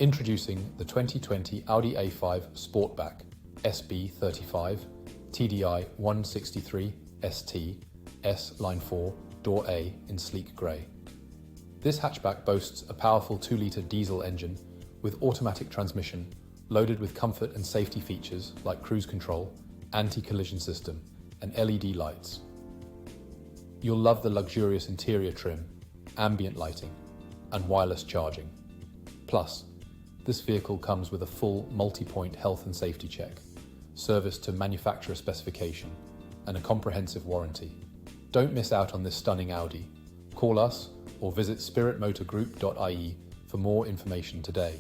Introducing the 2020 Audi A5 Sportback SB 35 TDI 163 ST S Line 4 Door A in sleek grey. This hatchback boasts a powerful 2-litre diesel engine with automatic transmission, loaded with comfort and safety features like cruise control, anti-collision system, and LED lights. You'll love the luxurious interior trim, ambient lighting, and wireless charging. Plus, this vehicle comes with a full multi-point health and safety check, service to manufacturer specification, and a comprehensive warranty. Don't miss out on this stunning Audi. Call us or visit spiritmotorgroup.ie for more information today.